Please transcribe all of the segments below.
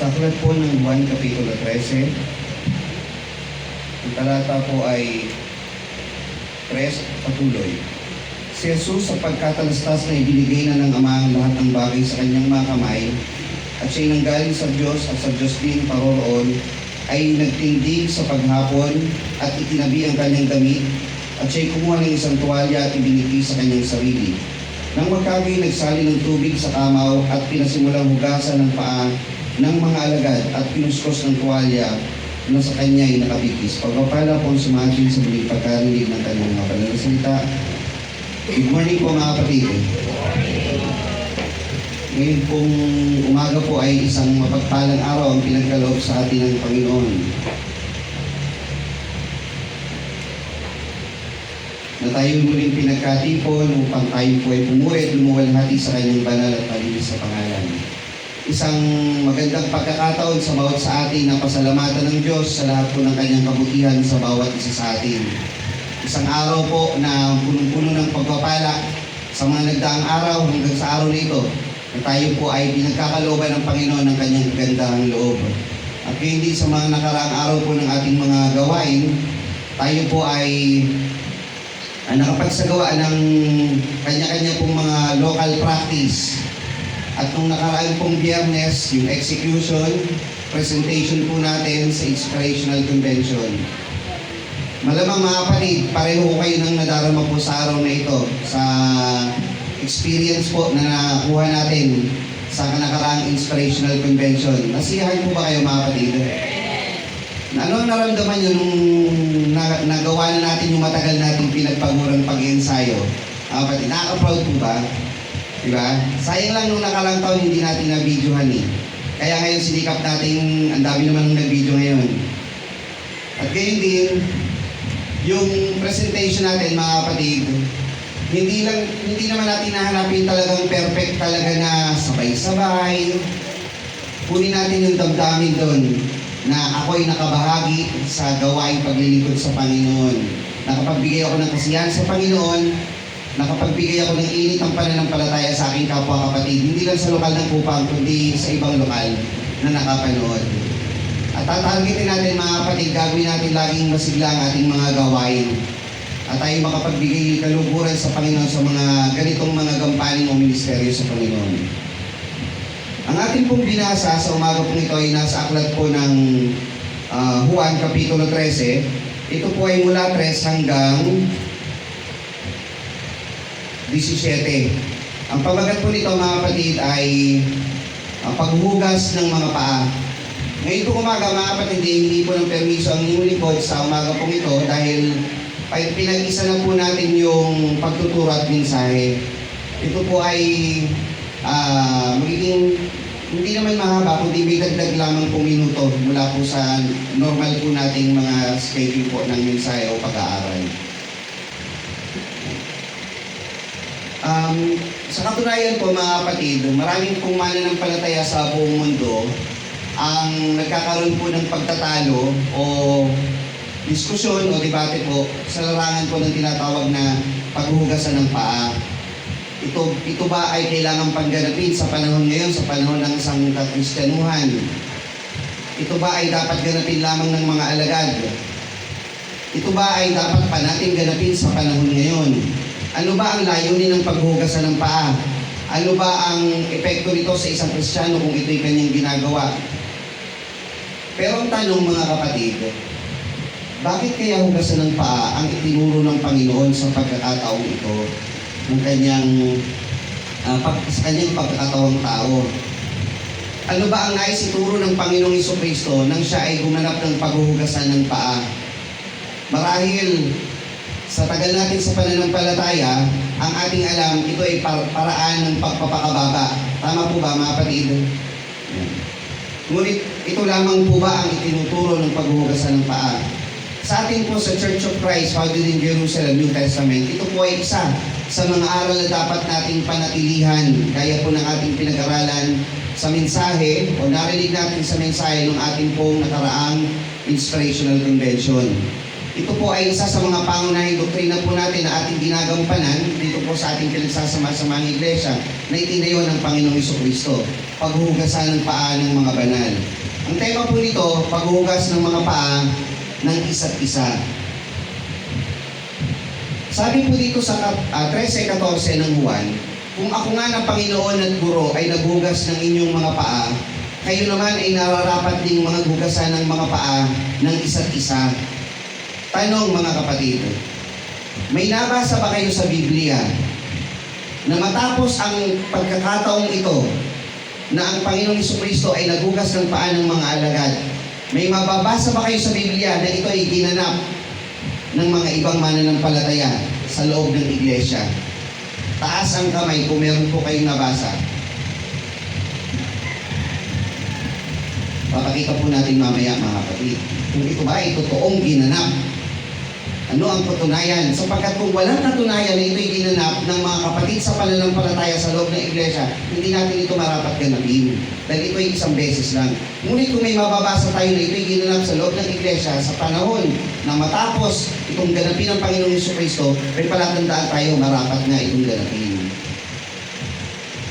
Sa aklat po ng Juan Kapitulo 13, ang talata po ay 3 patuloy. Si Jesus sa pagkatalastas na ibinigay na ng Ama ang lahat ng bagay sa kanyang mga kamay, at siya'y nanggaling sa Diyos at sa Diyos din paroroon, ay nagtindig sa paghapon at itinabi ang kanyang damit, at siya'y kumuha ng isang tuwalya at ibinigay sa kanyang sarili. Nang magkagay, nagsali ng tubig sa kamaw at pinasimulang hugasan ng paa ng mga alagad at pinuskos ng tuwalya na sa kanya ay nakabikis. Pagpapala po sumatin sa muling pagkarinig ng kanyang mga banal na salita. Good morning po mga kapatid. Ngayon pong umaga po ay isang mapagpalang araw ang pinagkaloob sa atin ng Panginoon. Na tayo muling pinagkatipon upang tayo po ay pumuri at lumuwalhati sa kanyang banal at malinis sa pangalan. Isang magandang pagkakataon sa bawat sa atin na pasalamatan ng Diyos sa lahat po ng kanyang kabutihan sa bawat isa sa atin. Isang araw po na punong-puno ng pagpapala sa mga nagdaang araw hanggang sa araw na ito, na tayo po ay pinagkakalooban ng Panginoon ng kanyang kagandahang loob. At hindi sa mga nakaraang araw po ng ating mga gawain, tayo po ay nakapagsagawa ng kanya-kanya pong mga local practice. At nung nakaraan pong Biyernes, yung execution, presentation po natin sa Inspirational Convention. Malamang mga kapatid, pareho ko kayo nang nadarama po sa araw na ito, sa experience po na nakuha natin sa nakaraang Inspirational Convention. Nasiyahan po ba kayo mga kapatid? Ano ang naramdaman nyo nung nagawa na natin yung matagal nating pinagpagurang pag-ensayo? Kapatid, nakaka-proud po ba? Diba? Sayang lang nung nakalang taon hindi natin na-videohan eh. Kaya ngayon sinikap natin, ang dami naman nung nag-video ngayon. At gayon din, yung presentation natin mga kapatid, hindi naman natin nahanapin talagang perfect talaga na sabay-sabay. Kunin natin yung damdamin doon na ako'y nakabahagi sa gawaing paglilingkod sa Panginoon. Nakapagbigay ako ng kasiyahan sa Panginoon, nakapagbigay ako ng init ng pananampalataya sa aking kapwa kapatid, hindi lang sa lokal ng Kupang, kundi sa ibang lokal na nakapanood. At tatargetin natin mga kapatid, gagawin natin laging masigla ang ating mga gawain. At tayo makapagbigay kaluguran sa Panginoon sa mga ganitong mga gampanin o ministeryo sa Panginoon. Ang ating pong binasa sa umaga pong ito ay nasa aklat po ng Juan Kapitulo 13. Ito po ay mula 3 hanggang 17. Ang pamagat po nito mga kapatid ay paghugas ng mga paa. Ngayon po umaga mga kapatid, hindi po ng permiso ang inyong likod sa umaga pong ito dahil pinag-isa na po natin yung pagtuturo at mensahe. Ito po ay magiging hindi naman mahaba, kundi may dagdag lamang po minuto mula po sa normal po nating mga schedule po ng mensahe o pag-aaral. Sa katunayan po mga kapatid, maraming pong mananampalataya sa buong mundo ang nagkakaroon po ng pagtatalo o diskusyon o debate po sa larangan po ng tinatawag na paghuhugasan ng paa. Ito ba ay kailangang pangganapin sa panahon ngayon, sa panahon ng isang Kristyanuhan? Ito ba ay dapat ganapin lamang ng mga alagad? Ito ba ay dapat pa natin ganapin sa panahon ngayon? Ano ba ang layunin ng paghuhugasan ng paa? Ano ba ang epekto nito sa isang Kristiyano kung ito'y kanyang ginagawa? Pero ang tanong mga kapatid, bakit kaya hugasan ng paa ang itinuro ng Panginoon sa pagkakataong ito ng sa kanyang pagkakataong tao? Ano ba ang nais ituro ng Panginoong Jesucristo nang siya ay gumanap ng paghuhugasan ng paa? Marahil sa tagal natin sa pananampalataya, ang ating alam, ito ay paraan ng pagpapakababa. Tama po ba mga kapatid? Ngunit ito lamang po ba ang itinuturo ng paghuhugasan ng paa? Sa atin po sa Church of Christ, founded in Jerusalem, New Testament, ito po ay isa sa mga aral na dapat nating panatilihan. Kaya po ng ating pinag-aralan sa mensahe o narinig natin sa mensahe ng ating pong nakaraang Inspirational Convention. Ito po ay isa sa mga pangunahing doktrina po natin na ating ginagampanan dito po sa ating pinagsasama-samang iglesia na itinayo ng Panginoong Jesucristo, paghuhugasan ng paa ng mga banal. Ang tema po nito, paghuhugas ng mga paa ng isa't isa. Sabi po dito sa 13:14 ng Juan, kung ako nga ng Panginoon at Guro ay naghugas ng inyong mga paa, kayo naman ay nararapat ding mga hugasan ng mga paa ng isa't isa. Tanong mga kapatid, may nabasa ba kayo sa Biblia na matapos ang pagkakataong ito na ang Panginoong Jesucristo ay naghugas ng paa ng mga alagad, may mababasa ba kayo sa Biblia na ito ay ginanap ng mga ibang mananampalataya sa loob ng iglesia? Taas ang kamay kung meron po kayong nabasa. Papakita po natin mamaya mga kapatid kung ito ba ay totoong ginanap. Ano ang katunayan? Sapagkat kung walang katunayan na ito'y ginanap ng mga kapatid sa pananampalataya sa loob ng iglesia, hindi natin ito marapat ganapin. Dahil ito ay isang beses lang. Ngunit kung may mababasa tayo na ito'y ginanap sa loob ng iglesia sa panahon na matapos itong ganapin ng Panginoong Jesucristo, may palatandaan tayo marapat nga itong ganapin.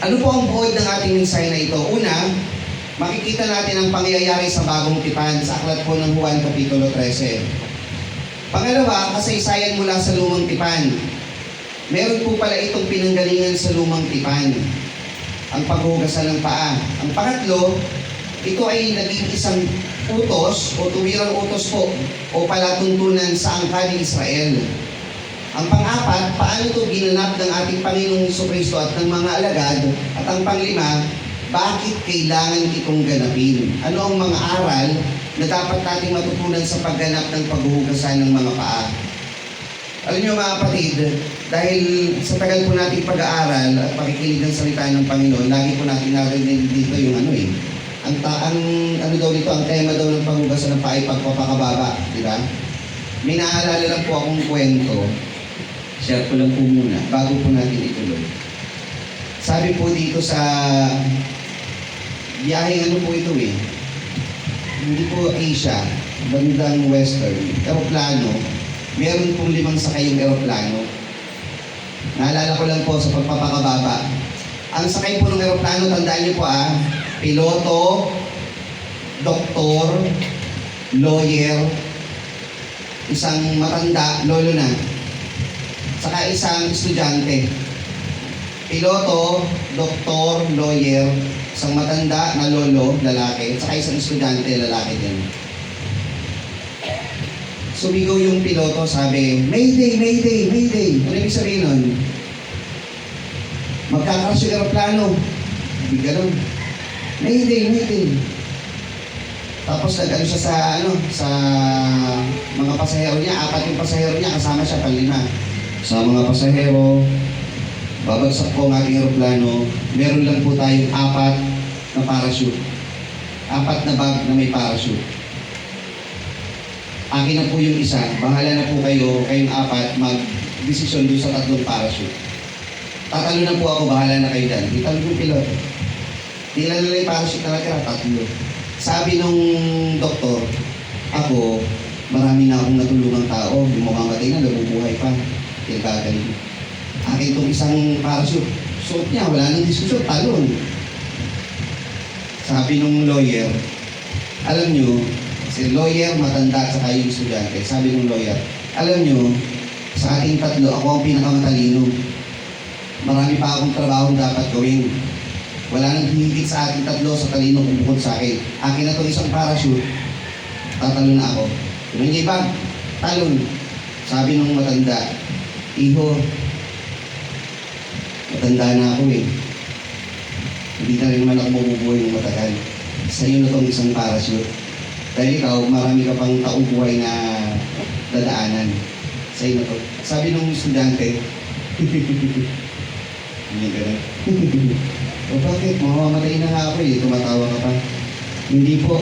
Ano po ang buod ng ating mensahe na ito? Una, makikita natin ang pangyayari sa bagong tipan sa aklat po ng Juan Kapitulo 13. Pangalawa, kasaysayan mula sa lumang tipan. Meron po pala itong pinanggalingan sa lumang tipan, ang paghugasan ng paa. Ang pangatlo, ito ay naging isang utos o tuwirang utos po o palatuntunan sa angkan ni Israel. Ang pang-apat, paano ito ginanap ng ating Panginoong Jesucristo at ng mga alagad? At ang panglima, bakit kailangan itong ganapin? Ano ang mga aral na dapat nating matutunan sa pagganap ng paghuhugasan ng mga paa? Alam niyo mga kapatid, dahil sa tagal po nating pag-aaral at pakikinig ng salita ng Panginoon, lagi po natin narinig dito yung ang tema daw ng paghuhugasan ng paa ay pagpapakababa, di ba? May naalala lang po akong kwento, share ko lang po muna, bago po natin ituloy. Sabi po dito sa biyaheng po ito hindi po Asia, bandang Western, eroplano, meron pong 5 sakayong eroplano. Naalala ko lang po sa pagpapakababa. Ang sakay po ng eroplano, tandaan niyo po piloto, doktor, lawyer, isang matanda, lolo na, saka isang estudyante. Piloto, doktor, lawyer, isang matanda na lolo, lalaki, at saka isang estudyante, lalaki din. Sumigaw yung piloto, sabi, Mayday, Mayday, Mayday. Ano ibig sabihin nun? Magkakarash yung aeroplano. Hindi ganun. Mayday, Mayday. Tapos nag-ano siya sa mga pasahero niya, 4 yung pasahero niya, kasama siya 5. Sa mga pasahero, babagsak po ang ating aeroplano, meron lang po tayong 4 na parachute. 4 na bag na may parachute. Akin na po yung isa, bahala na po kayong 4, mag-desisyon doon sa 3 parachute. Tatalo na po ako, bahala na kayo dyan. Italo yung piloto. Tila na lang yung parachute na natira, 3. Sabi nung doktor, ako, marami na akong natulungang tao, yung mamamatay na, nabubuhay pa. Kaya akin itong isang parachute. Suot niya, wala nang diskusyon, talon. Sabi nung lawyer, alam nyo, si lawyer, matanda at saka yung estudyante. Sabi nung lawyer, alam nyo, sa ating 3, ako ang pinakamatalino. Marami pa akong trabaho dapat gawin. Wala nang hihigit sa ating 3 sa talino kung bukod sa akin. Akin na itong isang parachute, tatalo na ako. Kung hindi ba, talon. Sabi nung matanda, iho, matanda na ako Hindi na rin naman ako mabubuhay ng matagal. Sa'yo na itong isang parachute. Dahil ikaw, marami ka pang taong buhay na dadaanan. Sa'yo na to. Sabi nung estudyante, hindi ka na. O bakit? Mamamatay na nga ako tumatawa ka pa. Hindi po.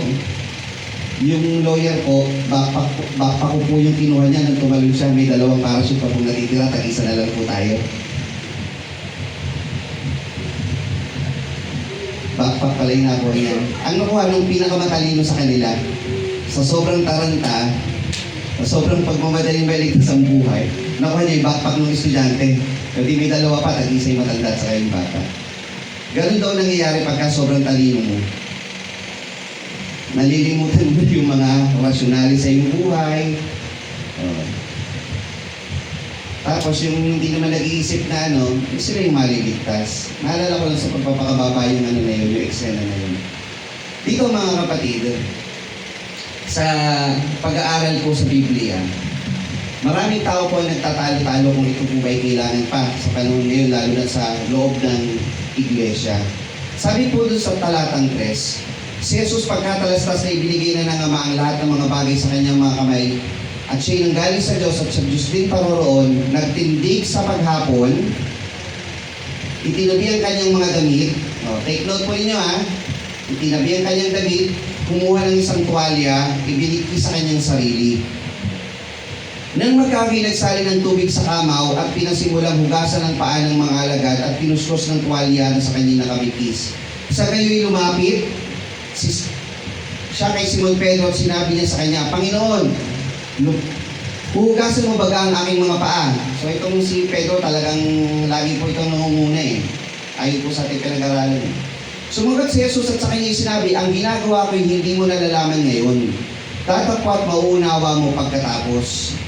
Yung lawyer ko, backpack ko po yung kinuha niya nang tumalon siya. May 2 parachute pa pong natitira. Tag-isa na lang po tayo. Backpack pala yung nakuha niya. Ang nakuha nung pinakamatalino sa kanila, sa sobrang taranta, Sobrang pagmamadaling maligtas ang buhay. Nakuha niya yung backpack ng estudyante. Kasi may dalawa pa, tag-isa yung matanda at saka yung bata. Ganun daw nangyayari pagka sobrang talino mo. Nalilimutan mo yung mga rasyonali sa iyong buhay. Tapos yung hindi naman nag-iisip na sila yung maliligtas. Naalala ko lang sa pagpapakababa yung na yun, yung eksena na yun. Dito mga kapatid, sa pag-aaral po sa Biblia, maraming tao po ang nagtatalo-talo kung ito po ba'y kailangan pa sa panahon ngayon, lalo na sa loob ng iglesia. Sabi po doon sa talatang 3, si Jesus pagkatalastas na ibinigay na ng Ama ang lahat ng mga bagay sa kanyang mga kamay, at siya'y nanggaling sa Diyos at sa Diyos din paroroon, nagtindig sa paghapon, itinabi ang kanyang mga damit. Take note po ninyo itinabi ang kanyang damit, kumuha ng isang tuwalya, ibinigay sa kanyang sarili. Nang magkagi nagsali ng tubig sa kamaw at pinasimulang hugasan ng paa ng mga alagad at pinuskos ng tuwalya na sa kanyang nakabikis. Sa gayo'y lumapit siya kay Simon Pedro at sinabi niya sa kanya, Panginoon, huhugasan mo baga ang aking mga paa? So itong si Pedro talagang lagi po itong nangunguna Ayon po sa ating pinag-aralan. Sumagot si Jesus at sa kanya sinabi, ang ginagawa ko'y hindi mo nalalaman ngayon. Tatapwat mauunawa mo pagkatapos.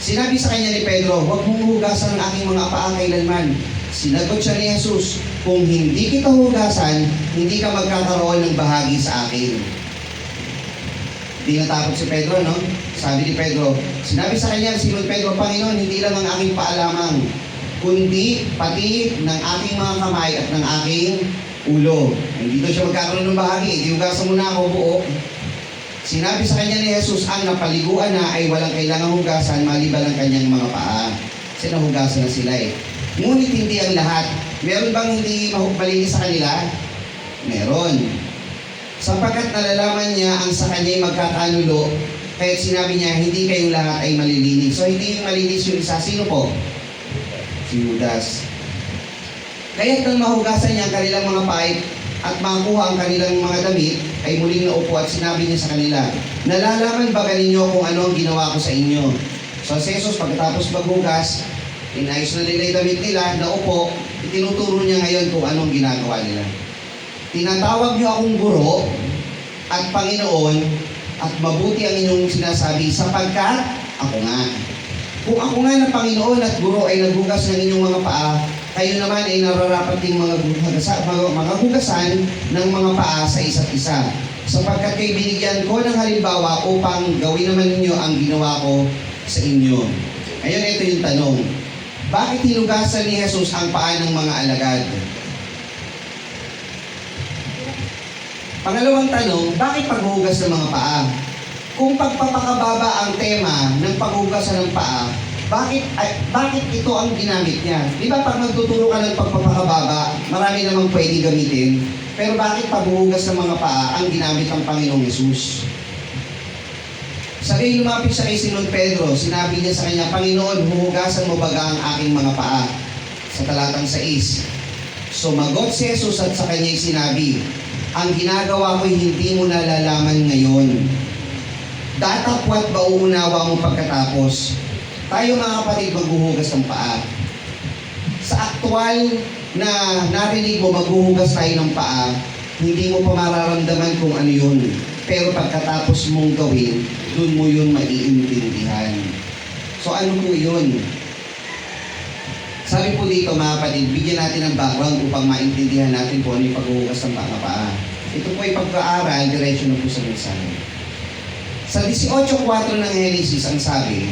Sinabi sa kanya ni Pedro, huwag mong hugasan ang aking mga paa kailanman. Sinagot siya ni Jesus, kung hindi kita hugasan, hindi ka magkakaroon ng bahagi sa akin. Hindi natakot si Pedro, Sabi ni Pedro, sinabi sa kanya, Simon Pedro, Panginoon, hindi lang ang aking paa lamang, kundi pati ng aking mga kamay at ng aking ulo. Hindi daw siya magkakaroon ng bahagi, hugasan mo na ako buo. Sinabi sa kanya ni Jesus, ang napaliguan na ay walang kailangang hugasan maliban ang kanyang mga paa. Kasi nahugasan na sila Ngunit hindi ang lahat. Meron bang hindi malinis sa kanila? Meron. Sapagkat nalalaman niya ang sa kanya'y magkakanulo, kaya sinabi niya, hindi kayong lahat ay malilinis. So hindi yung malinis yung isa. Sino po? Si Judas. Kaya't nang mahugasan niya ang kanilang mga paa at makuha ang kanilang mga damit, ay muling naupo at sinabi niya sa kanila, nalalaman ba ninyo kung ano ang ginawa ko sa inyo? So si Jesus pagkatapos maghugas, inayos na nila yung damit nila, naupo, itinuturo niya ngayon kung anong ginagawa nila. Tinatawag niyo akong guro at Panginoon at mabuti ang inyong sinasabi sapagkat ako nga. Kung ako nga na Panginoon at guro ay naghugas ng inyong mga paa, kayo naman ay nararapat ding mga hugasan ng mga paa sa isa't isa. Sapagkat kayo binigyan ko ng halimbawa upang gawin naman ninyo ang ginawa ko sa inyo. Ngayon, ito yung tanong. Bakit hinugasan ni Jesus ang paa ng mga alagad? Pangalawang tanong, bakit paghuhugas ng mga paa? Kung pagpapakababa ang tema ng paghuhugasan ng paa, bakit ito ang ginamit niya? Di ba pag magtuturo ka ng pagpapakababa, marami namang pwede gamitin. Pero bakit paghuhugas ng mga paa ang ginamit ng Panginoong Yesus? Sa gayon lumapit siya kay Simon Pedro, sinabi niya sa kanya, Panginoon, huhugasan mo baga ang aking mga paa? Sa talatang 6. Sumagot si Jesus at sa kanya'y sinabi, ang ginagawa ko'y hindi mo nalalaman ngayon. Datapwat ba uunawa mo pagkatapos? Tayo mga kapatid, maghuhugas ng paa. Sa aktual na narinig mo, maghuhugas tayo ng paa, hindi mo pa mararamdaman kung ano yun. Pero pagkatapos mong gawin, doon mo yun maiintindihan. So ano po yun? Sabi po dito mga kapatid, bigyan natin ng background upang maintindihan natin kung ano yung paghuhugas ng mga paa. Ito po ay pagka-aral, diretso na po sa mensahe. Sa 18.4 ng Genesis, ang sabi,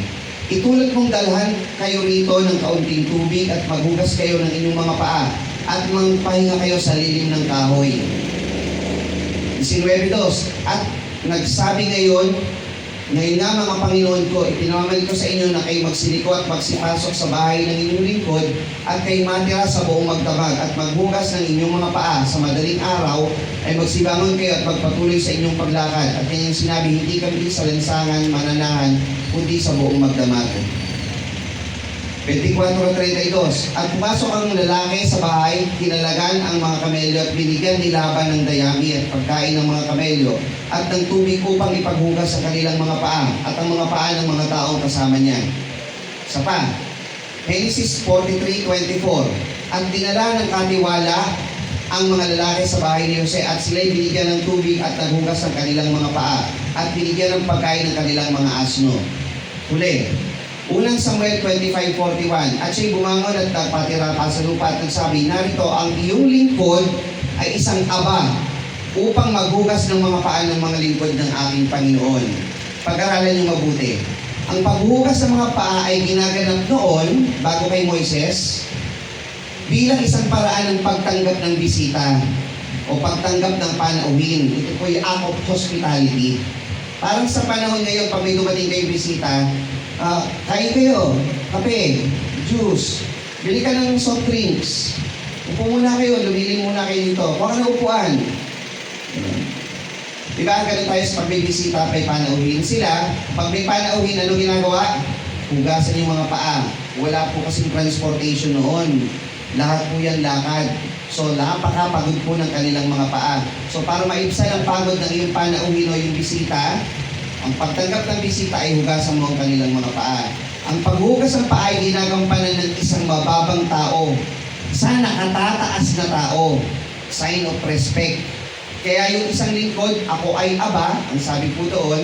itulad mong dalhan kayo rito ng kaunting tubig at maghugas kayo ng inyong mga paa at magpahinga kayo sa lilim ng kahoy. 19.2 at nagsabi ngayon nga mga Panginoon ko, ipinamamalit ko sa inyo na kayo magsiliko at magsipasok sa bahay ng inyong lingkod at kayo matira sa buong magdamag at maghugas ng inyong mga paa sa madaling araw ay magsibangon kayo at magpatuloy sa inyong paglakad. At kanyang sinabi, hindi kami sa lansangan, mananahan, kundi sa buong magdamag. 24:32 at pumasok ang lalaki sa bahay, kinalagan ang mga kamelyo at binigyan ni Laban ng dayami at pagkain ng mga kamelyo at ng tubig upang ipaghugas sa kanilang mga paa at ang mga paa ng mga taong kasama niya. Sa pa, Genesis 43:24, at dinala ng katiwala ang mga lalaki sa bahay ni Jose at sila'y binigyan ng tubig at naghugas ng kanilang mga paa at binigyan ng pagkain ng kanilang mga asno. Huli, unang Samuel 25:41, at siya'y bumangon at nagpatira pa sa lupa at nagsabi, narito ang iyong lingkod ay isang aba upang maghugas ng mga paa ng mga lingkod ng aking Panginoon. Pag-aralan niyo mabuti. Ang paghugas ng mga paa ay ginaganap noon, bago kay Moises, bilang isang paraan ng pagtanggap ng bisita o pagtanggap ng panauhin. Ito po yung act of hospitality. Parang sa panahon ngayon, pag may dumating kayong bisita, kain kayo, kape, juice, bili ka ng soft drinks, upo muna kayo, lumili muna kayo dito, huwag ka na upuan. Diba, ganun tayo sa pagbibisita, may panauhin sila. Pag may panauhin, ano ginagawa? Hugasan yung mga paa. Wala po kasing transportation noon. Lahat po yan lakad. So, napakapagod po ng kanilang mga paa. So, para maibsan ang pagod ng iyong panauhin o yung bisita, ang pagtanggap ng bisita ay hugasan mo ang kanilang mga paa. Ang paghugas ng paa ay ginagampanan ng isang mababang tao. Isang nakatataas na tao. Sign of respect. Kaya yung isang lingkod, ako ay aba, ang sabi po doon,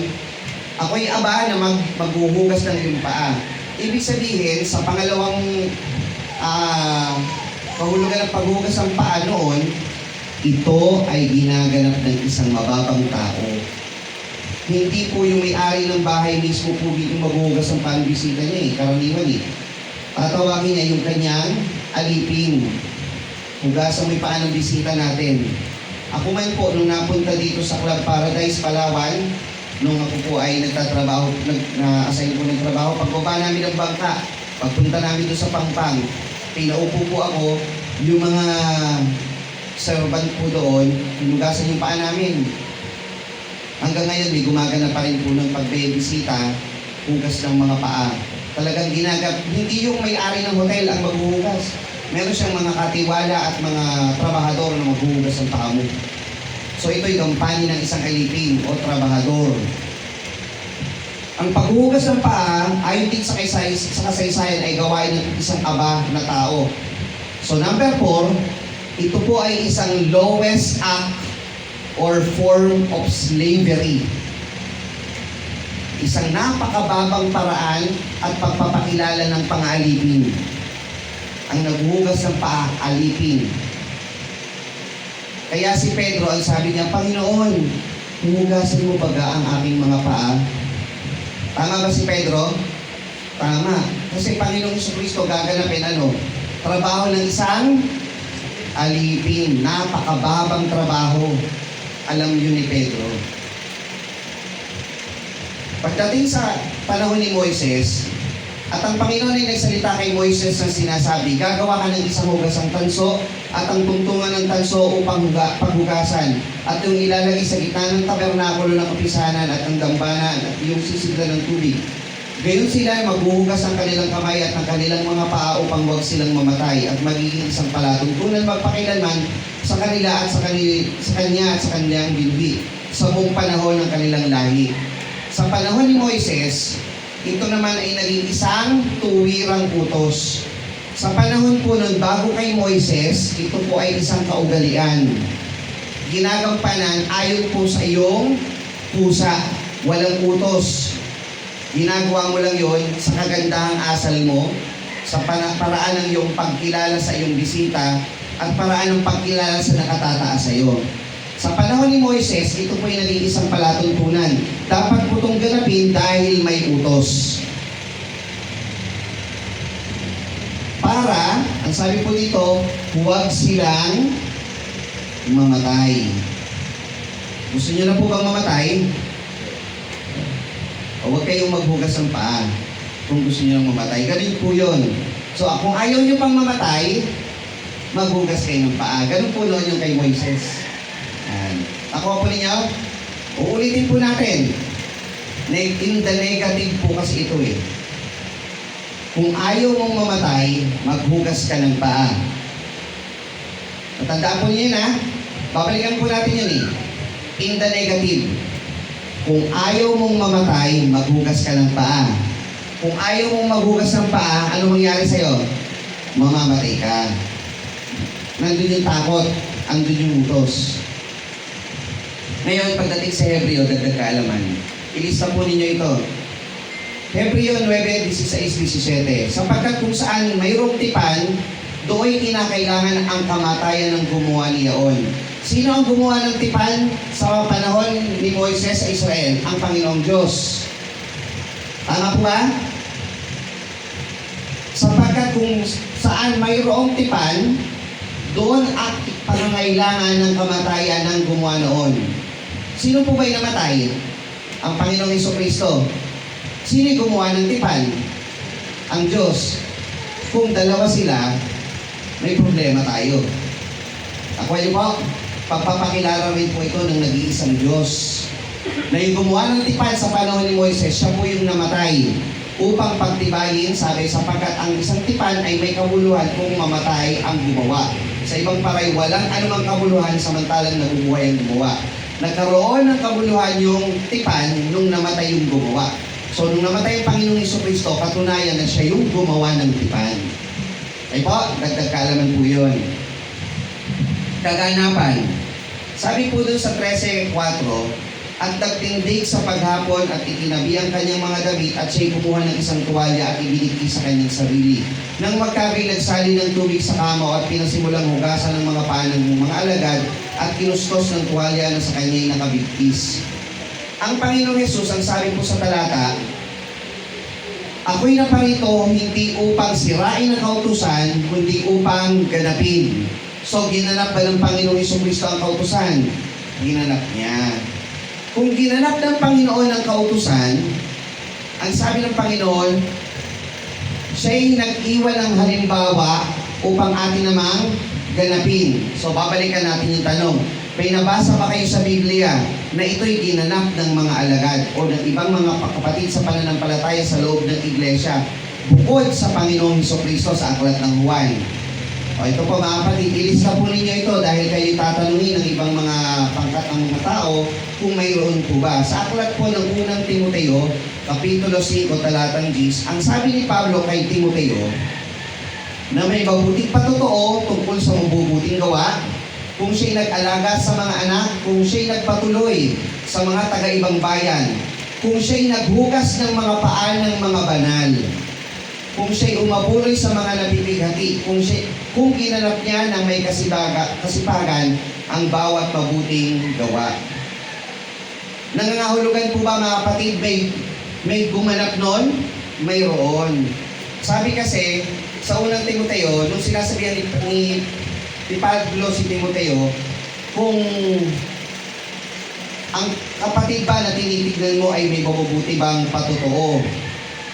ako ay aba na maghuhugas ng iyong paa. Ibig sabihin, sa pangalawang kahulugan ng paghugas ng paa noon, ito ay ginaganap ng isang mababang tao. Hindi po yung may-ari ng bahay mismo po yung maghuhugas ng paa ng bisita niya karaniwan Tatawagin niya yung kanyang alipin. Hugasan mo yung paa ng bisita natin. Ako man po, nung napunta dito sa Club Paradise, Palawan, nung ako po ay nagtatrabaho, na-assign po ng trabaho, pagbaba namin ng bangka, pagpunta namin doon sa Pangpang, pinaupo po ako, yung mga servant po doon, hinugasan yung paa namin. Hanggang ngayon, may gumagana pa rin po ng pagbibisita, hugas ng mga paa. Talagang hindi yung may-ari ng hotel ang maghuhugas. Meron siyang mga katiwala at mga trabahador na maghuhugas ng paa mo. So ito'y gampanin ng isang alipin o trabahador. Ang paghuhugas ng paa, ayon din sa kasaysayan ay gawain ng isang aba na tao. So number 4, ito po ay isang lowest act or form of slavery. Isang napakababang paraan at pagpapakilala ng pang-alipin. Ang naghuhugas ng paa, alipin. Kaya si Pedro, ang sabi niya, Panginoon, huhugasan mo baga ang aking mga paa? Tama ba si Pedro? Tama. Kasi Panginoong Jesucristo gaganapin trabaho ng isang alipin. Napakababang trabaho. Alam yun ni Pedro. Pagdating sa panahon ni Moises, at ang Panginoon ay nagsalita kay Moises ng sinasabi, gagawa ka ng isang hugasang tanso at ang tungtungan ng tanso upang paghugasan at yung ilalagay sa gitna ng tabernakulo ng kapisanan at ang dambana at yung sisigla ng tubig. Gayon sila ay maghuhugas ng kanilang kamay at ng kanilang mga paa upang huwag silang mamatay at magiging isang palatuntunan magpakilanman sa kanila at sa kanya at sa kanilang binhi sa buong panahon ng kanilang lahi. Sa panahon ni Moises, ito naman ay naging isang tuwirang utos. Sa panahon po nun, bago kay Moises, ito po ay isang kaugalian. Ginagampanan ayon po sa iyong pusa, walang utos. Ginagawa mo lang yon sa kagandahang asal mo, sa paraan ng iyong pagkilala sa iyong bisita, at paraan ng pagkilala sa nakatataas sa iyo. Sa panahon ni Moises, ito po ay naging isang palatuntunan. Dapat po itong ganapin dahil may utos. Para, ang sabi po dito, huwag silang mamatay. Gusto niyo na po bang mamatay? O huwag kayong maghugas ng paa kung gusto niyo lang mamatay. Ganun po yun. So, kung ayaw niyo pang mamatay, maghugas kayo ng paa. Ganun po noon yung kay Moises. Nakuha po ninyo? Uulitin po natin. In the negative po kasi ito Kung ayaw mong mamatay, maghugas ka ng paa. Matandaan po niyo yun Babalikan po natin yun In the negative. Kung ayaw mong mamatay, maghugas ka ng paa. Kung ayaw mong maghugas ng paa, ano mangyari sa'yo? Mamamatay ka. Nandun yung takot, andun yung utos. Ngayon, pagdating sa Hebreo, dagdag kaalaman. Ilista po ninyo ito. Hebreo 9:16-17. Sapagkat kung saan mayroong tipan, doon kinakailangan ang kamatayan ng gumawa niyaon. Sino ang gumawa ng tipan sa panahon ni Moises sa Israel? Ang Panginoong Diyos. Tama po ba? Sapagkat kung saan mayroong tipan, doon at pangangailangan ng kamatayan ng gumawa noon. Sino po ba'y namatay? Ang Panginoong Jesucristo. Sino'y gumawa ng tipan? Ang Diyos. Kung dalawa sila, may problema tayo. Ako ay po, pagpapakilala rin po ito ng nag-iisang Diyos. Na yung gumawa ng tipan sa panahon ni Moises, siya po yung namatay upang pagtibayin, sabi, sapagkat ang isang tipan ay may kabuluhan kung mamatay ang gumawa. Sa ibang paray, walang anumang kabuluhan samantalang nabubuhay ang gumawa. Nagkaroon ng kabuluhan yung tipan nung namatay yung gumawa. So, nung namatay ang Panginoong Jesucristo, katunayan na siya yung gumawa ng tipan. Ay po, dagdag kaalaman po yun. Kaganapan. Sabi po dun sa 13:4, at nagtindig sa paghapon at itinabi ang kanyang mga damit at siya'y kumuha ng isang tuwalya at ibinigay sa kanyang sarili. Nang magkabing nagsali ng tubig sa kamaw at pinasimulang hugasan ng mga paa ng mga alagad at kinustos ng tuwalya na sa kanya'y nakabigkis. Ang Panginoong Hesus, ang sabi po sa talata, ako'y naparito hindi upang sirain ang kautusan, kundi upang ganapin. So, ginanap ba ng Panginoong Jesucristo ang kautusan? Ginanap niya. Kung ginanap ng Panginoon ang kautusan, ang sabi ng Panginoon, siya'y nag-iwan ng halimbawa upang atin namang ganapin. So, babalikan natin yung tanong. May nabasa ba kayo sa Biblia na ito'y ginanap ng mga alagad o ng ibang mga kapatid sa pananampalataya sa loob ng iglesia bukod sa Panginoong Jesucristo sa aklat ng Juan? O ito po mga kapatid, ilista po ninyo ito dahil kayo tatanungin ng ibang mga pangkat ng mga tao kung mayroon po ba. Sa aklat po ng unang Timoteo, Kapitulo 5, talatang 10, ang sabi ni Pablo kay Timoteo, na may mabuting patotoo tungkol sa mabubuting gawa, kung siya'y nag-alaga sa mga anak, kung siya'y nagpatuloy sa mga taga-ibang bayan, kung siya'y naghugas ng mga paa ng mga banal, kung siya'y umabuloy sa mga nabibighati, kung ginanap niya na may kasipagan ang bawat mabuting gawa. Nangangahulugan po ba mga kapatid, may gumanap nun? Mayroon. Sabi kasi, sa unang Timoteo, nung sinasabihan ni Pablo si Timoteo, kung ang kapatid ba na tinitignan mo ay may mabubuti bang patotoo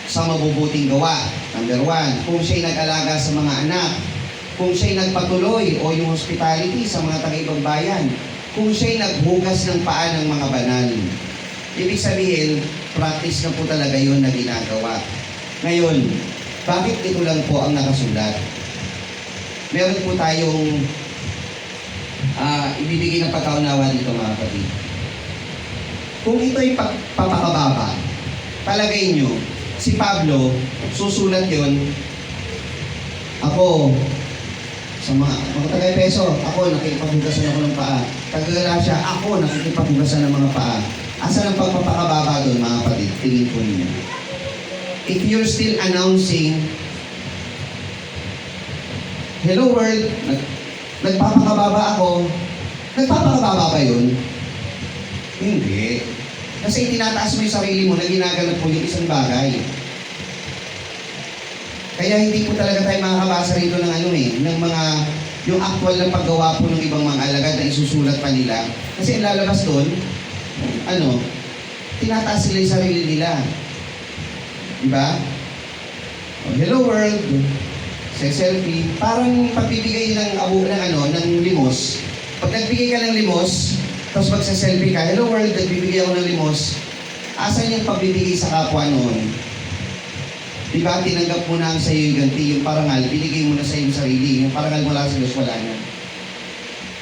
sa mabubuting gawa. Number 1, kung siya'y nag-alaga sa mga anak, kung siya'y nagpatuloy o yung hospitality sa mga taga-ibang bayan, kung siya'y naghugas ng paa ng mga banal. Ibig sabihin, practice na po talaga yun na ginagawa. Ngayon, bakit ito lang po ang nakasulat? Meron po tayong ibibigay ng pagkaunawa dito mga kapatid. Kung ito'y papakababa, palagay nyo, si Pablo, susulat yon, ako, sa mga taga-Efeso, ako nakikipaghugasan ako ng paa. Taga-Galacia, ako nakikipaghugasan ng mga paa. Asan ang pagpapakababa doon mga kapatid? Tingin po ninyo. If you're still announcing, hello world, nagpapakababa ako, nagpapakababa ba yun? Hindi. Kasi itinataas mo yung sarili mo na ginaganap po yung isang bagay. Kaya hindi po talaga tayo makakabasa rito ng yung actual na paggawa po ng ibang mga alagad na isusulat pa nila. Kasi ang lalabas doon, tinataas sila yung sarili nila. Diba? Hello world, selfie, parang pagbibigay ng limos. Pag nagbigay ka ng limos, tapos magsa-selfie ka, hello world, nagbibigay ako ng limos, asan yung pagbibigay sa kapwa noon? Diba, tinanggap mo na ang sa'yo yung ganti, yung parangal, binigay mo na sa iyong sarili, yung parangal mula sa Diyos, wala na.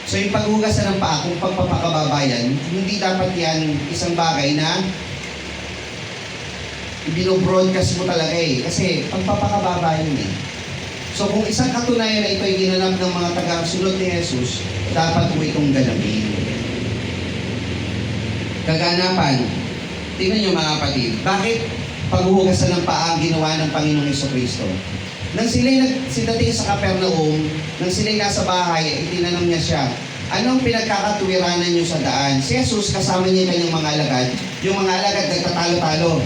So So yung paghugasan ng paa, kung pagpapakababayan, hindi dapat yan isang bagay na binobroadcast mo talaga eh. Kasi pagpapakababayan eh. So kung isang katunayan na ito ay ginanap ng mga taga-sunod ni Jesus, dapat mo itong ganapin. Kaganapan, tingnan nyo mga kapatid, bakit paghuhugasan ng paa ang ginawa ng Panginoong Jesucristo? Nang sila'y nagsidating sa Capernaum, nang sila'y nasa bahay, itinanong niya siya, anong pinagkakatuwiranan niyo sa daan? Si Jesus, kasama niya yung kanyang mga alagad. Yung mga alagad nagtatalo-talo.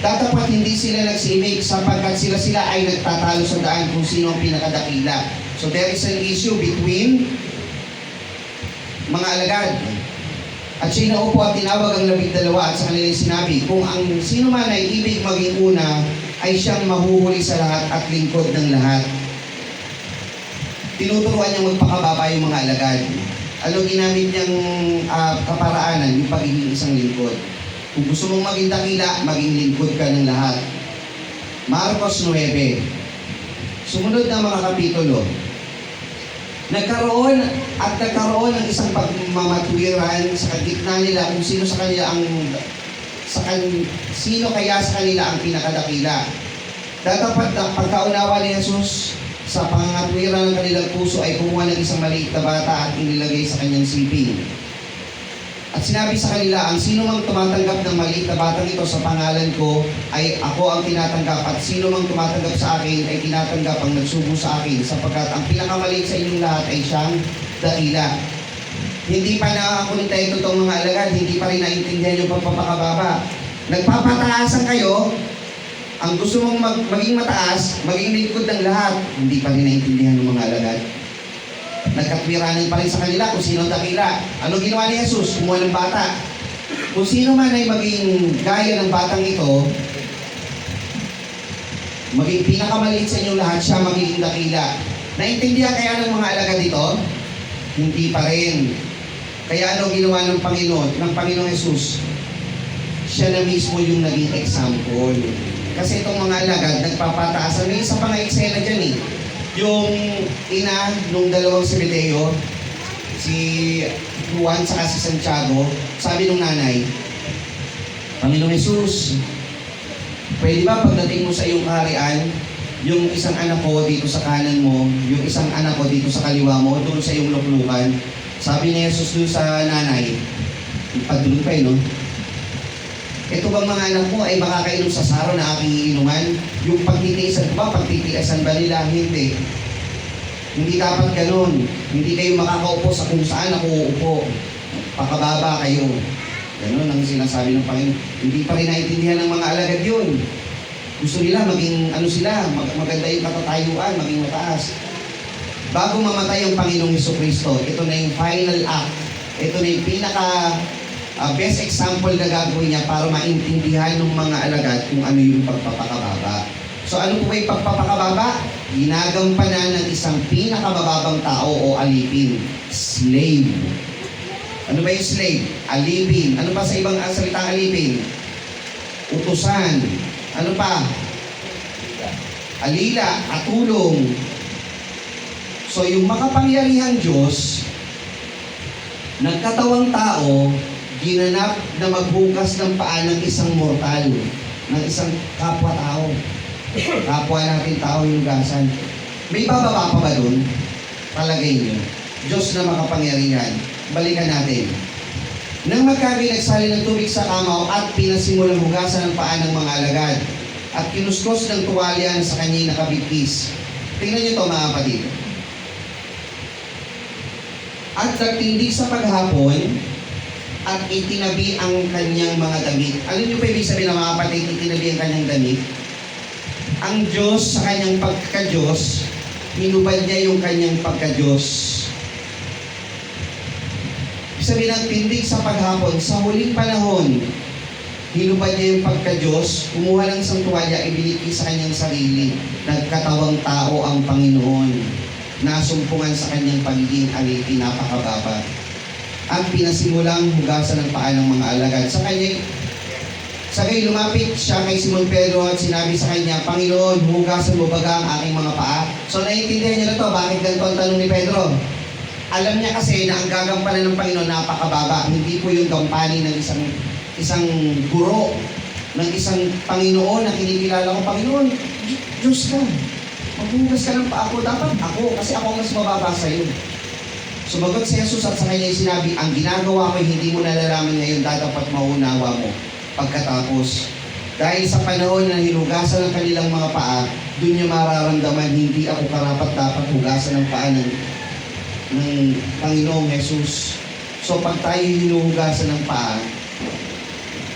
Dapat hindi sila nagsimik sapagkat sila ay nagtatalo sa daan kung sino ang pinakadakila. So there is an issue between mga alagad. At siya naupo at tinawag ang 12 at sa kanilang sinabi, kung ang sino man ay ibig maging una, ay siyang mahuhuli sa lahat at lingkod ng lahat. Tinuturuan niyang magpakababa yung mga alagad. Ano ginamit niyang kaparaanan? Yung pagiging isang lingkod. Kung gusto mong maging dakila, maging lingkod ka ng lahat. Marcos 9. Sumunod na mga kapitulo. Nagkaroon ng isang pagmamatwiran sa gitna nila kung sino sa kanila ang sino kaya sa kanila ang pinakadakila. Dapat pagkaunawa ni Jesus sa pangangatwiran ng kanilang puso ay kumuha ng isang maliit na bata at inilagay sa kanyang siping. At sinabi sa kanila, ang sino mang tumatanggap ng maliit na batang ito sa pangalan ko, ay ako ang tinatanggap. At sino mang tumatanggap sa akin, ay tinatanggap ang nagsubo sa akin. Sapagkat ang pinakamaliit sa inyong lahat ay siyang dakila. Hindi pa nakakunita ito itong mga alagad, hindi pa rin naintindihan yung pagpapakababa. Nagpapataasan kayo, ang gusto mong maging mataas, maging lingkod ng lahat, hindi pa rin naintindihan ng mga alagad. Nagkatwiranan pa rin sa kanila kung sino ang dakila. Ano ginawa ni Jesus? Kumuha ng bata. Kung sino man ay maging gaya ng batang ito, maging pinakamaliit sa inyong lahat, siya magiging dakila. Naintindihan kaya ng mga alagad dito? Hindi pa rin. Kaya ano ginawa ng Panginoong Jesus? Siya na mismo yung naging example. Kasi itong mga alagad, nagpapataasan. May isa pa nga eksena dyan eh. Yung ina nung dalawang Zebedeo, si Juan saka si Santiago, sabi nung nanay, Panginoong Jesus, pwede ba pagdating mo sa iyong kaharian, yung isang anak ko dito sa kanan mo, yung isang anak ko dito sa kaliwa mo, doon sa iyong luklukan? Sabi ni Jesus doon sa nanay, padulong pa no? Ito bang mga anak mo ay makakainom sa saro na aking inuman? Yung pagtitiisan ko ba, pagtitiisan ba nila? Hindi. Hindi dapat ganun. Hindi kayo makakaupo sa kung saan ako uupo. Pakababa kayo. Ganun ang sinasabi ng Panginoon. Hindi pa rin naintindihan ng mga alagad yun. Gusto nila maging maganda yung katatayuan, maging mataas. Bago mamatay ang Panginoong Jesucristo, ito na yung final act. Ito na yung best example na gagawin niya para maintindihan ng mga alagad kung ano yung pagpapakababa. So ano po ba yung pagpapakababa? Ginagampanan ng isang pinakamababang tao o alipin. Slave. Ano ba yung slave? Alipin. Ano pa sa ibang salitang alipin? Utusan. Ano pa? Alila. Katulong. So yung makapangyarihang Diyos, nagkatawang tao, ginanap na magbukas ng paa ng isang mortal, ng isang kapwa-tao. Kapwa natin tao yung gasan. May bababa pa ba dun? Palagay nyo. Diyos na makapangyarihan. Balikan natin. Nang magkabinagsali ng tubig sa kamaw at pinasimulang hugasan ng paa ng mga alagad at kinuskos ng tuwalya sa kanyang nakabigkis. Tingnan nyo ito mga kapatid. At nagtindig sa paghapon at itinabi ang kanyang mga damit. Alam niyo pa ibig sabihin ng mga kapatid, itinabi ang kanyang damit? Ang Diyos sa kanyang pagka-Diyos, hinubad niya yung kanyang pagka-Diyos. Ibig sabihin ng tindig sa paghapon, sa huling panahon, hinubad niya yung pagka-Diyos, kumuha ng isang tuwalya, ibinigay sa kanyang sarili. Nagkatawang tao ang Panginoon. Nasumpungan sa kanyang pagiging alipin, napakababa. At pinasimulang hugasan ng paa ng mga alagad. Sa kanya lumapit siya kay Simon Pedro at sinabi sa kanya, Panginoon, hugasan mo baga ang aking mga paa? So naiintindihan niyo na to, bakit ganito ang tanong ni Pedro? Alam niya kasi na ang gagampanan ng Panginoon napakababa. Hindi po yung gampanin ng isang guro, ng isang Panginoon na kinikilala ko, Panginoon, Diyos ka. Maghugas ka ng paa ko. Dapat ako, kasi ako ang mas mababa sa iyo. Sumagot si Jesus at sa kanya sinabi, ang ginagawa ko hindi mo nalalaman ngayon, dapat maunawa mo pagkatapos. Dahil sa panahon na hinugasan ng kanilang mga paa, doon niya mararamdaman, hindi ako karapat-dapat hugasan ng paa ng Panginoong Jesus. So pag tayo hinuhugasan ng paa,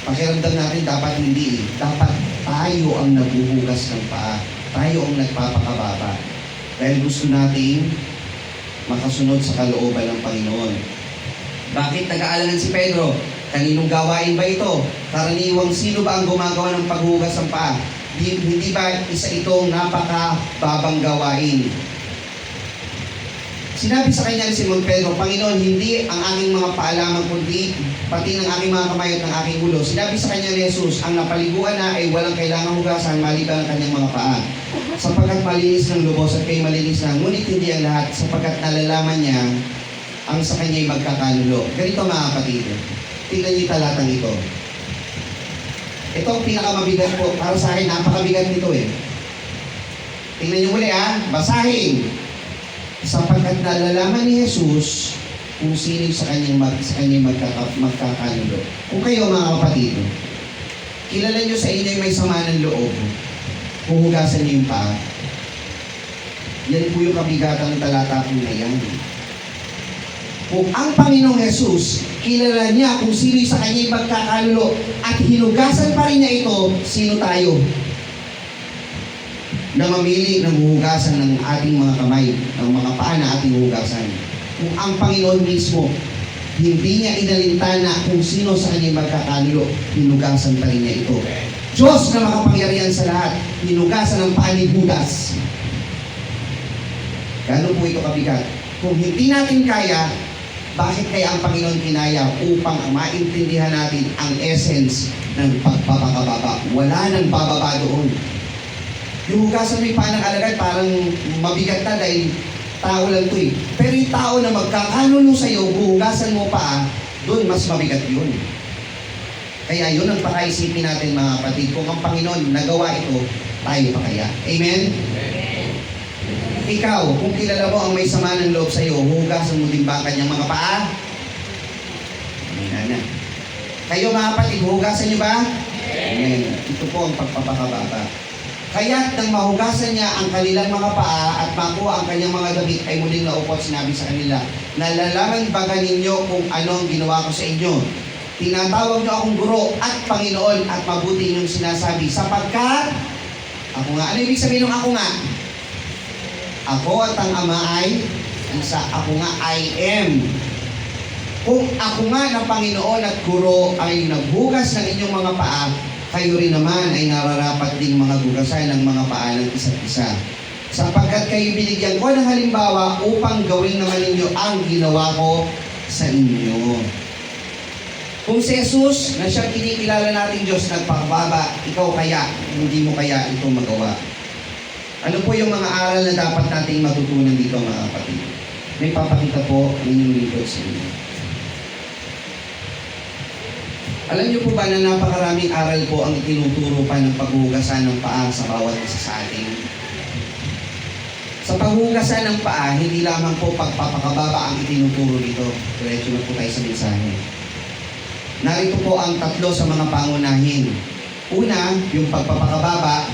pakiramdam natin dapat hindi. Dapat tayo ang naghuhugas ng paa. Tayo ang nagpapakababa. Dahil gusto nating makasunod sa kalooban ng Panginoon. Bakit nag-aalalan si Pedro? Kaninong gawain ba ito? Karaniwang sino ba ang gumagawa ng paghugas ng paa? Hindi ba isa itong napakababang gawain? Sinabi sa kanya ni Simon Pedro, Panginoon, hindi ang aking mga paa lamang kundi pati ng aking mga kamay at ng aking ulo. Sinabi sa kanya ni Jesus, ang napaliguan na ay walang kailangang hugasan maliban ang kanyang mga paa. Sapagkat malinis ng lubos at kayo malinis na, ngunit hindi ang lahat sapagkat nalalaman niya ang sa kanya'y magkakanulo. Ganito mga kapatid, tingnan niyo talatang ito. Ito ang pinakamabigat po. Para sa akin, napakabigat nito eh. Tingnan niyo muli basahin. Sapagkat nalalaman ni Jesus kung sino sa kanyang magkakanulo. Kung kayo mga kapatid, kilala niyo sa inyo may sama ng loob, huhugasan niyo yung paa. Yan po yung kabigatan ng talata ko na yan. Kung ang Panginoong Jesus, kilala niya kung sino sa kanya'y magkakanulo at hinugasan pa rin niya ito, sino tayo? Na mamili ng huhugasan ng ating mga kamay, ng mga paa na ating huhugasan. Kung ang Panginoon mismo, hindi niya inalintana kung sino sa kanya'y magkakanulo, hinugasan pa rin niya ito. Diyos na makapangyarihan sa lahat, hinugasan ng paa ni Judas. Gano'n po ito kabigat? Kung hindi natin kaya, bakit kaya ang Panginoon kinaya upang maintindihan natin ang essence ng pagpapakababa? Wala nang bababa doon. Yung hugasan mo yung paa ng alagad, parang mabigat na dahil tao lang ito eh. Pero yung tao na magkakanulo sa'yo, hugasan mo pa, doon mas mabigat yun. Kaya yun ang pakaisipin natin mga kapatid. Kung ang Panginoon nagawa ito, tayo pa kaya. Amen? Ikaw, kung kilala mo ang may sama ng loob sa iyo, hugasan mo din ba ang kanyang mga paa? Amen na. Kayo mga kapatid, hugasan niyo ba? Amen. Ito po ang pagpapakababa. Kaya't nang mahugasan niya ang kanilang mga paa at makuha ang kanyang mga damit, ay muling naupo at sinabi sa kanila, nalalaman ba ninyo kung ano ang ginawa ko sa inyo? Tinatawag niyo akong guro at Panginoon at mabuti niyong sinasabi, sapagkat ako nga. Ano ibig sabihin ng ako nga? Ako at ang Ama ay, ako nga I am. Kung ako nga na Panginoon at Guro ay naghugas ng inyong mga paa, kayo rin naman ay nararapat ding mga hugasan ng mga paa ng isa't isa. Sapagkat kayo binigyan ko ng halimbawa upang gawin naman ninyo ang ginawa ko sa inyo. Kung si Jesus na siyang kinikilala nating Diyos nagpakababa, ikaw kaya, hindi mo kaya ito magawa. Ano po yung mga aral na dapat nating matutunan dito mga kapatid? May papakita po ang inyong lingkod sa inyo. Alam niyo po ba na napakaraming aral po ang itinuturo pa ng paghugasan ng paa sa bawat isa sa atin? Sa paghugasan ng paa, hindi lamang po pagpapakababa ang itinuturo dito. Diretso na po tayo sa mensahe. Narito po ang tatlo sa mga pangunahin. Una, yung pagpapakababa.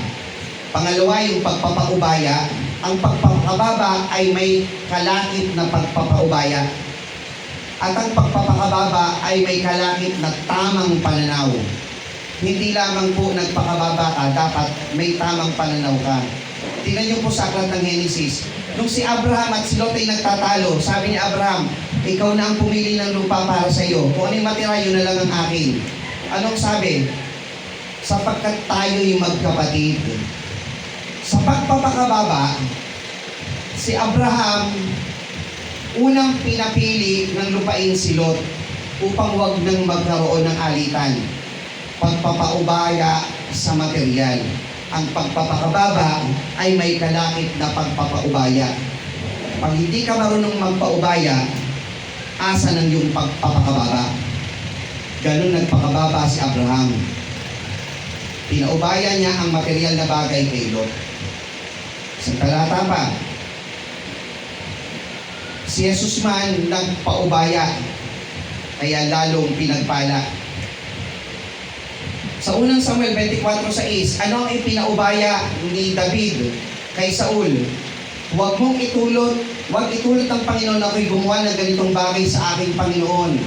Pangalawa, yung pagpapaubaya. Ang pagpapakababa ay may kalakip na pagpapaubaya. At ang pagpapakababa ay may kalakip na tamang pananaw. Hindi lamang po nagpakababa ka, dapat may tamang pananaw ka. Tingnan niyo po sa aklat ng Genesis. Nung si Abraham at si Lot ay nagtatalo, sabi ni Abraham, ikaw na ang pumili ng lupa para sa iyo. Kung ano yung matira, yun na lang ang akin. Anong sabi? Sapagkat tayo'y magkapatid. Sa pagpapakababa, si Abraham, unang pinapili ng lupain si Lot upang wag nang magkaroon ng alitan. Pagpapaubaya sa material. Ang pagpapakababa ay may kalakip na pagpapaubaya. Pag hindi ka marunong magpaubaya, asa ng iyong pagpapakababa. Ganun nagpakababa si Abraham. Pinaubaya niya ang material na bagay kay Lot. Sa talata pa, si Jesus man nagpaubaya, kaya lalong pinagpala. Sa unang Samuel 24:6, ano ang ipinaubaya ni David kay Saul? Huwag itulot ng Panginoon na ako'y gumawa ng ganitong bagay sa aking Panginoon.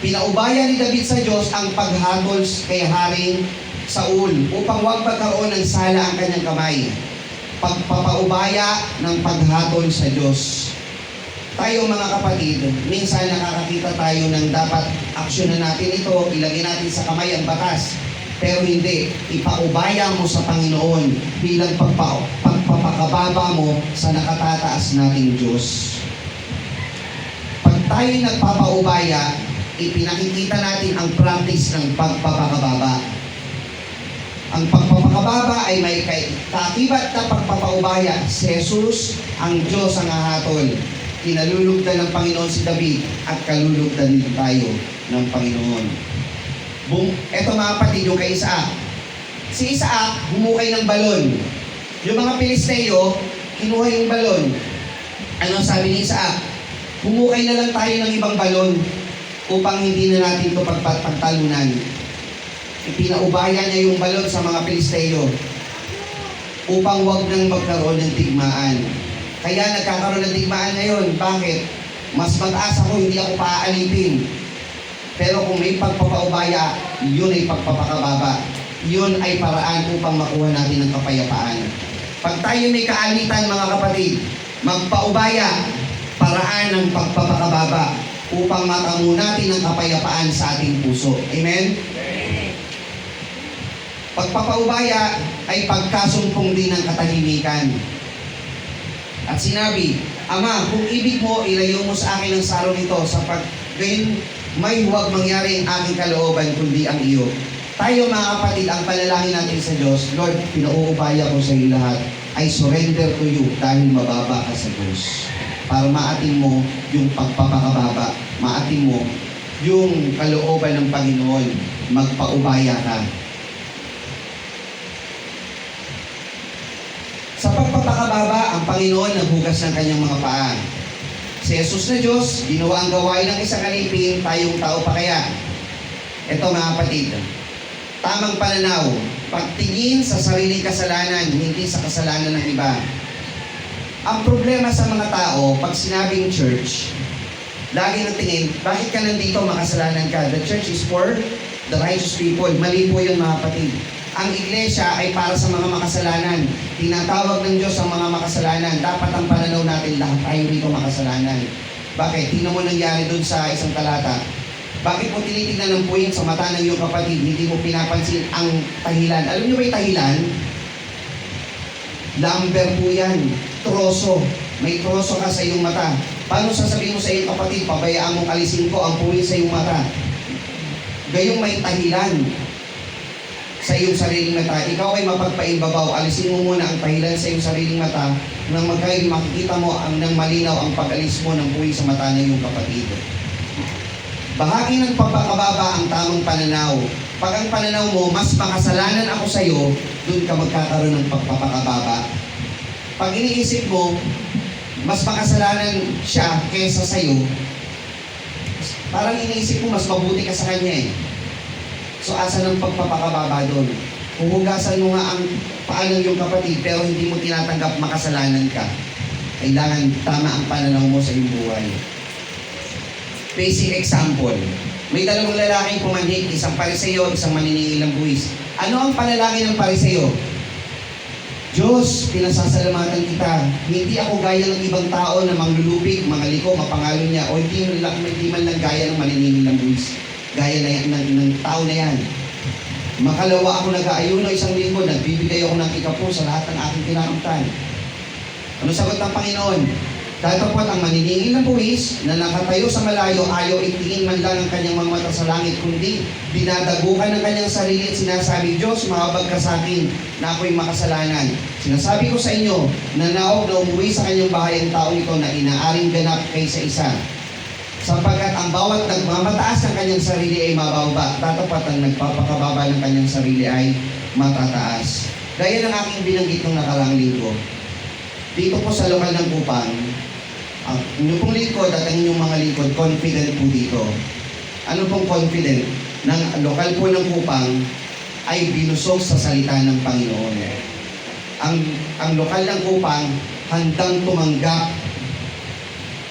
Pinaubaya ni David sa Diyos ang paghatol kay Haring Saul upang huwag magkaroon ng sala ang kanyang kamay. Pagpapaubaya ng paghatol sa Diyos. Tayo mga kapatid, minsan nakakakita tayo ng dapat aksyonan natin ito, ilagay natin sa kamay ang batas. Pero hindi, ipaubaya mo sa Panginoon bilang pagpapakababa mo sa nakatataas nating Diyos. Pag tayo nagpapaubaya, ipinakikita natin ang practice ng pagpapakababa. Ang pagpapakababa ay may kaakibat na pagpapaubaya. Si Jesus, ang Diyos ang hahatol. Kinalulugdan ng Panginoon si David at kalulugdan din tayo ng Panginoon. Eto mga kapatid, yung kay Isaac. Si Isaac, humukay ng balon. Yung mga Pilisteo, kinuha yung balon. Ano sabi ni Isaac? Humukay na lang tayo ng ibang balon upang hindi na natin ito pagtalunan. Ipinaubaya niya yung balon sa mga Pilisteo upang wag nang magkaroon ng digmaan. Kaya nagkakaroon ng digmaan ngayon. Bakit? Mas mataas ako, hindi ako paaalipin. Pero kung may pagpapaubaya, yun ay pagpapakababa. Yun ay paraan upang makuha natin ng kapayapaan. Pag tayo may kaalitan mga kapatid, magpaubaya, paraan ng pagpapakababa upang makamu natin ang kapayapaan sa ating puso. Amen? Pagpapaubaya ay pagkasumpong din ng katahimikan. At sinabi, Ama, kung ibig mo, ilayo mo sa akin ang sarong ito gayon may huwag mangyari ang aking kalooban kundi ang iyo. Tayo mga kapatid, ang panalangin natin sa Diyos, Lord, pinauubaya ko sa iyo lahat. I surrender to you dahil mababa ka sa Diyos. Para maatin mo yung pagpapakababa, maatin mo yung kalooban ng Panginoon, magpaubaya ka. Sa pagpapakababa, ang Panginoon naghugas ng kanyang mga paa. Si Jesus na Diyos, ginawa ang gawain ng isang alipin, tayong tao pa kaya. Ito mga kapatid, tamang pananaw, pagtingin sa sariling kasalanan, hindi sa kasalanan ng iba. Ang problema sa mga tao, pag sinabing church, lagi ng tingin, bakit ka nandito, makasalanan ka? The church is for the righteous people. Mali po yun mga kapatid. Ang iglesia ay para sa mga makasalanan. Tinatawag ng Diyos ang mga makasalanan. Dapat ang pananaw natin, lahat tayo rito makasalanan. Bakit? Tingnan mo nangyari doon sa isang talata. Bakit mo tinitingnan ng puwing sa mata ng iyong kapatid? Hindi mo pinapansin ang tahilan. Alam niyo ba yung tahilan? Lumber po yan. Troso. May troso ka sa iyong mata. Paano sasabihin mo sa iyong kapatid, pabayaan mong alisin ko ang puwing sa iyong mata? Gayong may tahilan sa iyong sariling mata, ikaw ay mapagpaimbabaw, alisin mo muna ang tahilan sa iyong sariling mata nang makikita mo ang nang malinaw ang pag-alis mo ng puwing sa mata ng iyong kapatid. Bahagi ng pagpapakababa ang tamang pananaw. Pag ang pananaw mo, mas makasalanan ako sa iyo, doon ka magkakaroon ng pagpapakababa. Pag iniisip mo, mas makasalanan siya kaysa sa iyo, parang iniisip mo, mas mabuti ka sa kanya eh. So, asa ng pagpapakababa doon? Huhugasan mo nga ang paa ng iyong kapatid, pero hindi mo tinatanggap makasalanan ka. Kailangan tama ang pananaw mo sa iyong buhay. Basic example. May dalawang lalaking pumanhik, isang Pariseo, isang maniningil ng buwis. Ano ang panalangin ng Pariseo? Diyos, pinasasalamatan kita. Hindi ako gaya ng ibang tao na manglulubig, mangaliko, mapangalo niya, o hindi man lang gaya ng maniningil ng buwis. Gaya na yan, ng tao na yan. Makalawa ako nag-aayuno isang linggo, nagbibigay ako ng ikapo sa lahat ng aking kinakamtan. Ano sagot ng Panginoon? Datapot ang maniningil ng buwis na nakatayo sa malayo, ayaw itingin man lang ang kanyang mga mata sa langit, kundi dinadagukan ng kanyang sarili at sinasabi, Diyos, mahabag ka sa akin na ako'y makasalanan. Sinasabi ko sa inyo, na naog na umuwi sa kanyang bahay ang taong ito na inaaring ganap kaysa isa. Sapagkat ang bawat nagmamataas ng kanyang sarili ay mababa, tatapat ang nagpapakababa ng kanyang sarili ay matataas. Gaya ng aking binanggit nung nakaraang linggo, dito po sa lokal ng Kupang, ang inyong pong lingkod at ang inyong mga lingkod, confident po dito. Ano pong confident? Ng lokal po ng Kupang ay binusog sa salita ng Panginoon. Ang lokal ng Kupang handang tumanggap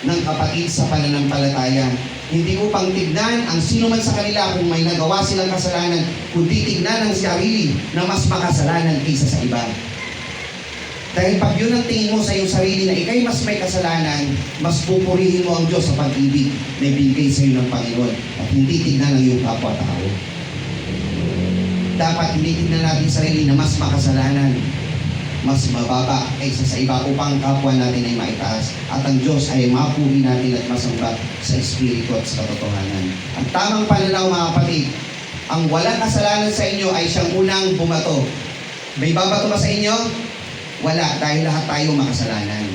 ng kapatid sa pananampalataya. Hindi upang tignan ang sino man sa kanila kung may nagawa silang kasalanan, kundi tignan ang sarili na mas makasalanan kaysa sa iba. Dahil pag yun ang tingin mo sa iyong sarili na ikay mas may kasalanan, mas pupurihin mo ang Diyos sa pag-ibig na ibigay sa iyo ng Panginoon at hindi tignan ang iyong kapwa-tao. Dapat hindi tignan natin sarili na mas makasalanan, mas mababa kaysa sa iba upang kapwa natin ay maitaas at ang Diyos ay mapuri natin at masamba sa Espiritu at sa katotohanan. Ang tamang pananaw, mga kapatid, ang walang kasalanan sa inyo ay siyang unang bumato. May babato ba sa inyo? Wala, dahil lahat tayo makasalanan.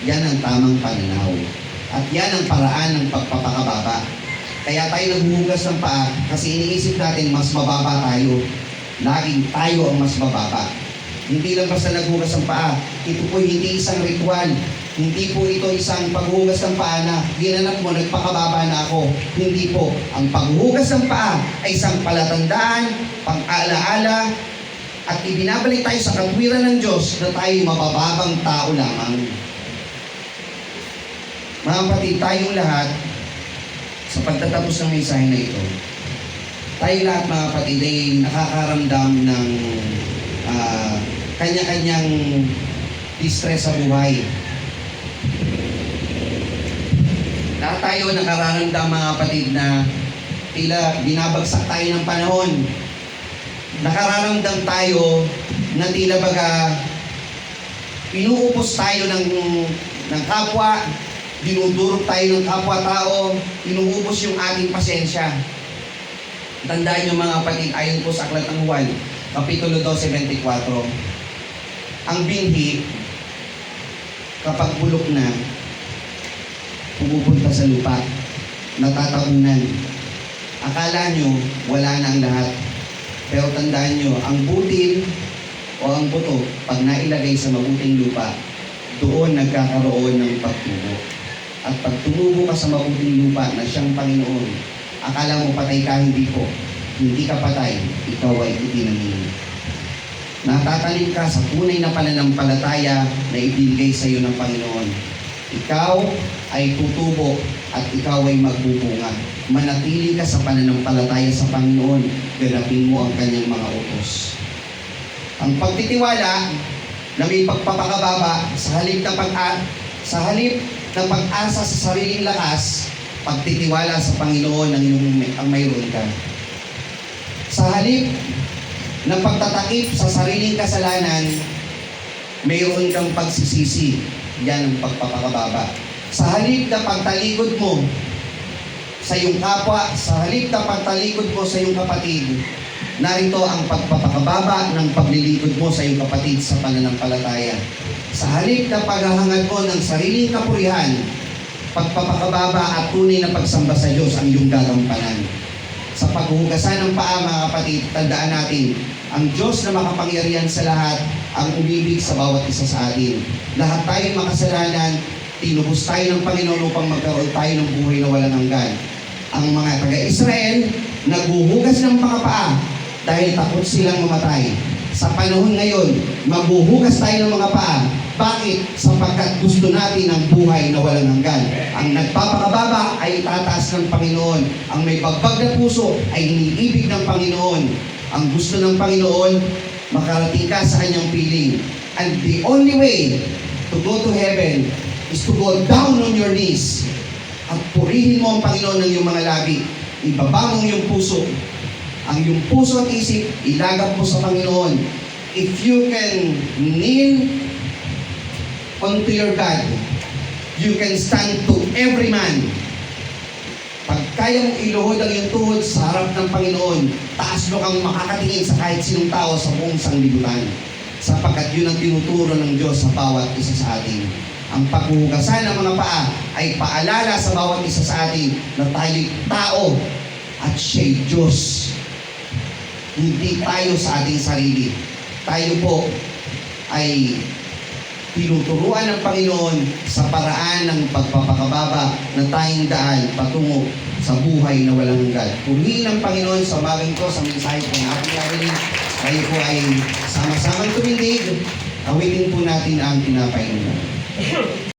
Yan ang tamang pananaw. At yan ang paraan ng pagpapakababa. Kaya tayo naghuhugas ng paa kasi iniisip natin mas mababa tayo. Laging tayo ang mas mababa. Hindi lang basta naghugas ng paa. Ito po hindi isang ritual. Hindi po ito isang paghuhugas ng paa na ginanap mo, nagpakababa na ako. Hindi po. Ang paghuhugas ng paa ay isang palatandaan, pang-alaala, at ibinabalik tayo sa katwiran ng Diyos na tayo mabababang tao lamang. Mga kapatid, tayong lahat, sa pagtatapos ng mensahe na ito, tayo lahat mga kapatid ay nakakaramdam ng kanya-kanyang distress sa buhay. Lahat tayo nakararamdam mga kapatid na tila binabagsak tayo ng panahon. Nakararamdam tayo na tila baga inuupos tayo ng kapwa, dinudurog tayo ng kapwa-tao, inuubos yung ating pasensya. Tandaan nyo mga kapatid, ayon po sa Aklat ng Juan, Kapitulo 12:24, ang binhi, kapag bulok na, pumupunta sa lupa, natataunan. Akala nyo, wala na ang lahat. Pero tandaan nyo, ang butil o ang buto, pag nailagay sa mabuting lupa, doon nagkakaroon ng pagtubo. At pag tumubo ka sa mabuting lupa na siyang Panginoon, akala mo patay ka, hindi po. Hindi ka patay, ikaw ay itinanim. Natatanim ka sa tunay na pananampalataya na ibigay sa iyo ng Panginoon. Ikaw ay tutubo at ikaw ay magbubunga. Manatili ka sa pananampalataya sa Panginoon, ganapin mo ang kanyang mga utos. Ang pagtitiwala na may pagpapakababa sa halip na pag-asa sa sariling lakas, pagtitiwala sa Panginoon ang mayroon ka. Sa halip na pagtatakip sa sariling kasalanan, mayroon kang pagsisisi. Yan ang pagpapakababa. Sa halip na pagtalikod mo sa iyong kapwa, sa halip na pagtalikod mo sa iyong kapatid, narito ang pagpapakababa ng paglilikod mo sa iyong kapatid sa pananampalataya. Sa halip na paghahangad mo ng sariling kapurihan, pagpapakababa at tunay na pagsamba sa Diyos ang iyong gagampanan. Sa paghuhugasan ng paa, mga kapatid, tandaan natin, ang Diyos na makapangyarihan sa lahat ang umibig sa bawat isa sa atin. Lahat tayo makasalanan, tinubos tayo ng Panginoon upang magkaroon tayo ng buhay na walang hanggan. Ang mga taga-Israel, naghuhugas ng paa dahil takot silang mamatay. Sa panahon ngayon, maghuhugas tayo ng mga paa. Bakit? Sapagkat gusto natin ang buhay na walang hanggan. Ang nagpapakababa ay itataas ng Panginoon. Ang may bagbag na puso ay iniibig ng Panginoon. Ang gusto ng Panginoon, makarating ka sa kanyang piling. And the only way to go to heaven is to go down on your knees at purihin mo ang Panginoon ng iyong mga labi. Ibaba mo ang iyong puso. Ang iyong puso at isip, ilagap mo sa Panginoon. If you can kneel onto your God, you can stand to every man. Pag kaya mong iluhod ang iyong tuhod sa harap ng Panginoon, taas mo kang makakatingin sa kahit sinong tao sa buong sanglibutan. Sapagkat yun ang tinuturo ng Diyos sa bawat isa sa atin. Ang paghuhugasan ng mga paa ay paalala sa bawat isa sa atin na tayo'y tao at siya'y Diyos. Hindi tayo sa ating sarili. Tayo po ay tinuturuan ng Panginoon sa paraan ng pagpapakababa na tayong daan patungo sa buhay na walang hanggan. Purihin ng Panginoon sa umagang ko sa mensahe po ng ating narinig. Tayo po ay sama-samang tumindig. Awitin po natin ang pinapainuman.